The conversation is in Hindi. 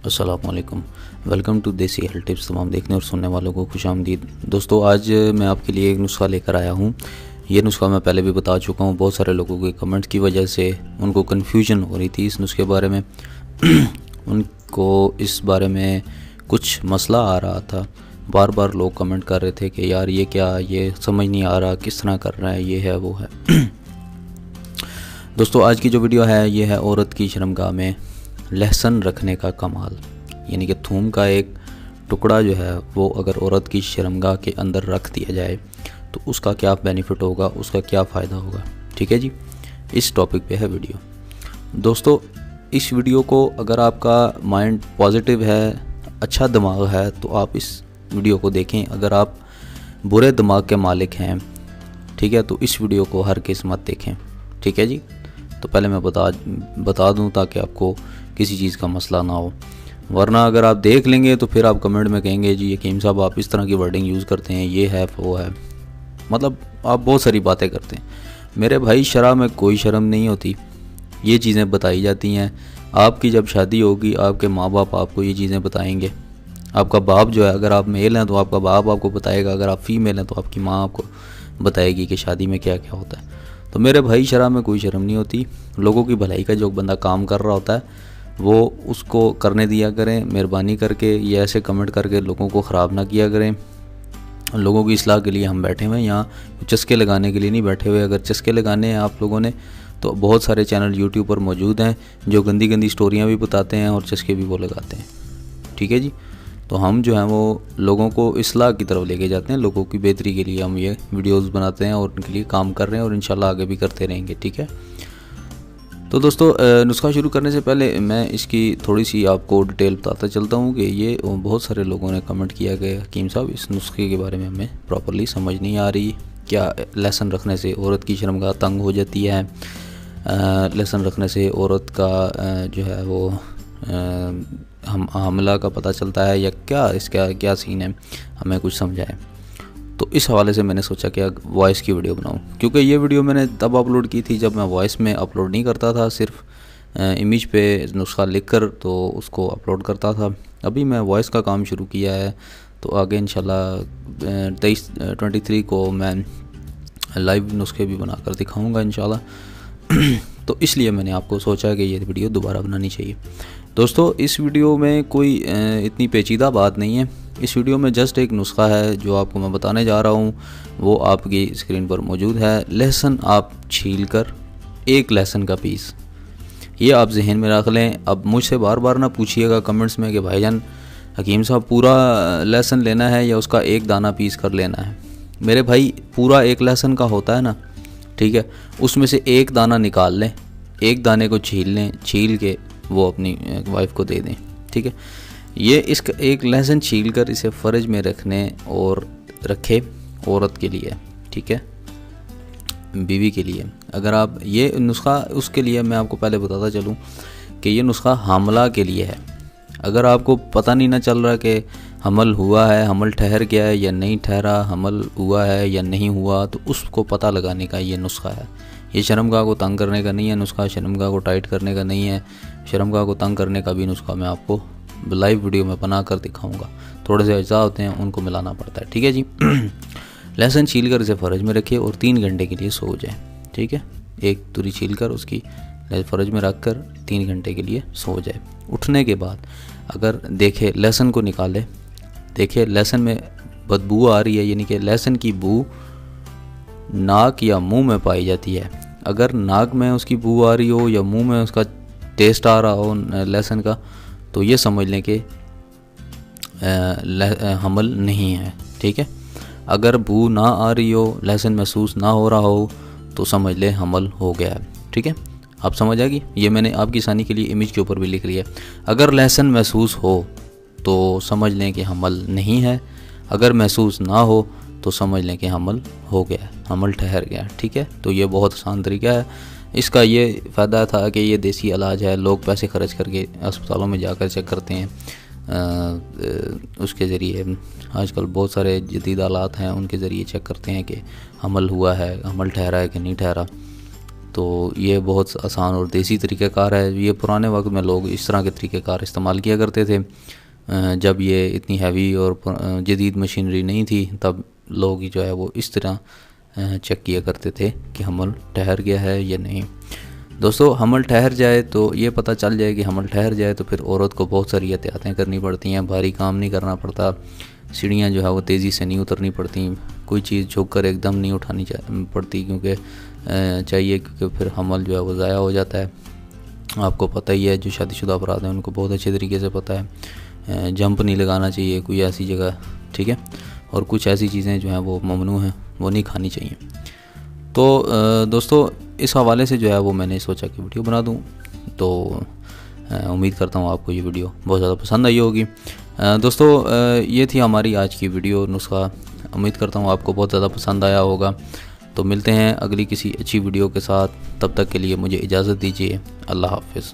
अस्सलामुअलैकुम। वेलकम टू देसी हेल्थ टिप्स। तमाम देखने और सुनने वालों को खुशामदीद। दोस्तों, आज मैं आपके लिए एक नुस्खा लेकर आया हूँ। ये नुस्खा मैं पहले भी बता चुका हूँ। बहुत सारे लोगों के कमेंट्स की वजह से उनको कन्फ्यूजन हो रही थी इस नुस्खे के बारे में उनको इस बारे में कुछ मसला आ रहा था। बार बार लोग कमेंट कर रहे थे कि यार ये क्या, ये समझ नहीं आ रहा, किस तरह कर रहा है, ये है वो है। दोस्तों, आज की जो वीडियो है ये है औरत की शर्मगाह में लहसुन रखने का कमाल। यानी कि थूम का एक टुकड़ा जो है वो अगर औरत की शर्मगाह के अंदर रख दिया जाए तो उसका क्या बेनिफिट होगा, उसका क्या फ़ायदा होगा। ठीक है जी, इस टॉपिक पे है वीडियो। दोस्तों, इस वीडियो को अगर आपका माइंड पॉजिटिव है, अच्छा दिमाग है, तो आप इस वीडियो को देखें। अगर आप बुरे दिमाग के मालिक हैं, ठीक है, तो इस वीडियो को हर किस मत देखें। ठीक है जी। तो पहले मैं बता दूं ताकि आपको किसी चीज़ का मसला ना हो, वरना अगर आप देख लेंगे तो फिर आप कमेंट में कहेंगे जी यकीम साहब आप इस तरह की वर्डिंग यूज़ करते हैं, ये है वो है, मतलब आप बहुत सारी बातें करते हैं। मेरे भाई, शरअ में कोई शर्म नहीं होती, ये चीज़ें बताई जाती हैं। आपकी जब शादी होगी आपके माँ बाप आपको ये चीज़ें बताएंगे। आपका बाप जो है, अगर आप मेल हैं तो आपका बाप आपको बताएगा, अगर आप फीमेल हैं तो आपकी माँ आपको बताएगी कि शादी में क्या क्या होता है। तो मेरे भाई, शरअ में कोई शर्म नहीं होती। लोगों की भलाई का जो बंदा काम कर रहा होता है वो उसको करने दिया करें। मेहरबानी करके ये ऐसे कमेंट करके लोगों को ख़राब ना किया करें। लोगों की इस्लाह के लिए हम बैठे हुए हैं, यहाँ चस्के लगाने के लिए नहीं बैठे हुए। अगर चस्के लगाने हैं आप लोगों ने तो बहुत सारे चैनल यूट्यूब पर मौजूद हैं जो गंदी गंदी स्टोरियाँ भी बताते हैं और चस्के भी वो लगाते हैं। ठीक है जी। तो हम जो हैं वो लोगों को इस्लाह की तरफ लेके जाते हैं, लोगों की बेहतरी के लिए हम ये वीडियोस बनाते हैं और उनके लिए काम कर रहे हैं और इंशाल्लाह आगे भी करते रहेंगे। ठीक है। तो दोस्तों, नुस्खा शुरू करने से पहले मैं इसकी थोड़ी सी आपको डिटेल बताता चलता हूँ कि ये बहुत सारे लोगों ने कमेंट किया कि हकीम साहब इस नुस्खे के बारे में हमें प्रॉपर्ली समझ नहीं आ रही। क्या लहसुन रखने से औरत की शर्मगाह तंग हो जाती है? लहसुन रखने से औरत का जो है वो हम हमला का पता चलता है या क्या, इसका क्या सीन है, हमें कुछ समझाएं। तो इस हवाले से मैंने सोचा कि वॉइस की वीडियो बनाऊं, क्योंकि ये वीडियो मैंने तब अपलोड की थी जब मैं वॉइस में अपलोड नहीं करता था, सिर्फ इमेज पे नुस्खा लिखकर तो उसको अपलोड करता था। अभी मैं वॉइस का काम शुरू किया है, तो आगे इंशाल्लाह 23 को मैं लाइव नुस्खे भी बनाकर दिखाऊंगा इंशाल्लाह। तो इसलिए मैंने आपको सोचा कि ये वीडियो दोबारा बनानी चाहिए। दोस्तों, इस वीडियो में कोई इतनी पेचीदा बात नहीं है। इस वीडियो में जस्ट एक नुस्खा है जो आपको मैं बताने जा रहा हूँ, वो आपकी स्क्रीन पर मौजूद है। लहसुन आप छील कर, एक लहसुन का पीस, ये आप जहन में रख लें। अब मुझसे बार बार ना पूछिएगा कमेंट्स में कि भाईजान हकीम साहब पूरा लहसुन लेना है या उसका एक दाना पीस कर लेना है। मेरे भाई, पूरा एक लहसुन का होता है ना, ठीक है, उसमें से एक दाना निकाल लें, एक दाने को छील लें, छील के वो अपनी वाइफ को दे दें। ठीक है। ये इसका एक लहसुन छील कर इसे फ़र्ज में रखने और रखे औरत के लिए, ठीक है, बीवी के लिए। अगर आप ये नुस्खा, उसके लिए मैं आपको पहले बताता चलूँ कि ये नुस्खा हमला के लिए है। अगर आपको पता नहीं ना चल रहा कि हमल हुआ है, हमल ठहर गया है या नहीं ठहरा, हमल हुआ है या नहीं हुआ, तो उसको पता लगाने का ये नुस्खा है। ये शर्मगाह को तंग करने का नहीं है नुस्खा, शर्मगाह को टाइट करने का नहीं है। शर्मगाह को तंग करने का भी नुस्खा मैं आपको लाइव वीडियो में बना कर दिखाऊंगा। थोड़े से अज्जा होते हैं, उनको मिलाना पड़ता है। ठीक है जी। लहसुन छील कर इसे फ़र्ज में रखिए और 3 घंटे के लिए सो जाए। ठीक है। एक तुरी छील कर उसकी फ़र्ज में रख कर 3 घंटे के लिए सो जाए। उठने के बाद अगर देखे, लहसुन को निकाले, देखे लहसुन में बदबू आ रही है, यानी कि लहसुन की बू नाक या मुंह में पाई जाती है। अगर नाक में उसकी बू आ रही हो या मुंह में उसका टेस्ट आ रहा हो लहसुन का, तो ये समझ लें कि हमल नहीं है। ठीक है। अगर बू ना आ रही हो, लहसुन महसूस ना हो रहा हो, तो समझ लें हमल हो गया है। ठीक है। आप समझ आ गई? ये मैंने आपकी आसानी के लिए इमेज के ऊपर भी लिख लिया। अगर लहसुन महसूस हो तो समझ लें कि हमल नहीं है, अगर महसूस ना हो तो समझ लें कि हमल हो गया, हमल ठहर गया। ठीक है। तो ये बहुत आसान तरीका है। इसका ये फ़ायदा था कि ये देसी इलाज है। लोग पैसे खर्च करके अस्पतालों में जाकर चेक करते हैं, उसके ज़रिए आजकल बहुत सारे जदीद आलात हैं, उनके ज़रिए चेक करते हैं कि हमल हुआ है, हमल ठहरा है कि नहीं ठहरा। तो ये बहुत आसान और देसी तरीक़ाकार है। ये पुराने वक्त में लोग इस तरह के तरीक़ाकार इस्तेमाल किया करते थे। जब ये इतनी हैवी और जदीद मशीनरी नहीं थी, तब लोग जो है वो इस तरह चेक किया करते थे कि हमल ठहर गया है या नहीं। दोस्तों, हमल ठहर जाए तो ये पता चल जाए कि हमल ठहर जाए तो फिर औरत को बहुत सारी एहतियातें करनी पड़ती हैं। भारी काम नहीं करना पड़ता, सीढ़ियाँ जो है वो तेज़ी से नहीं उतरनी पड़ती, कोई चीज़ झुक कर एकदम नहीं उठानी पड़ती क्योंकि फिर हमल जो है वो ज़ाया हो जाता है। आपको पता ही है, जो शादीशुदा अफराद हैं उनको बहुत अच्छे तरीके से पता है। जंप नहीं लगाना चाहिए कोई ऐसी जगह, ठीक है, और कुछ ऐसी चीज़ें जो हैं वो ममनू हैं, वो नहीं खानी चाहिए। तो दोस्तों, इस हवाले से जो है वो मैंने सोचा कि वीडियो बना दूँ। तो उम्मीद करता हूँ आपको ये वीडियो बहुत ज़्यादा पसंद आई होगी। दोस्तों, ये थी हमारी आज की वीडियो नुस्खा। उम्मीद करता हूँ आपको बहुत ज़्यादा पसंद आया होगा। तो मिलते हैं अगली किसी अच्छी वीडियो के साथ। तब तक के लिए मुझे इजाज़त दीजिए। अल्लाह हाफ़िज़।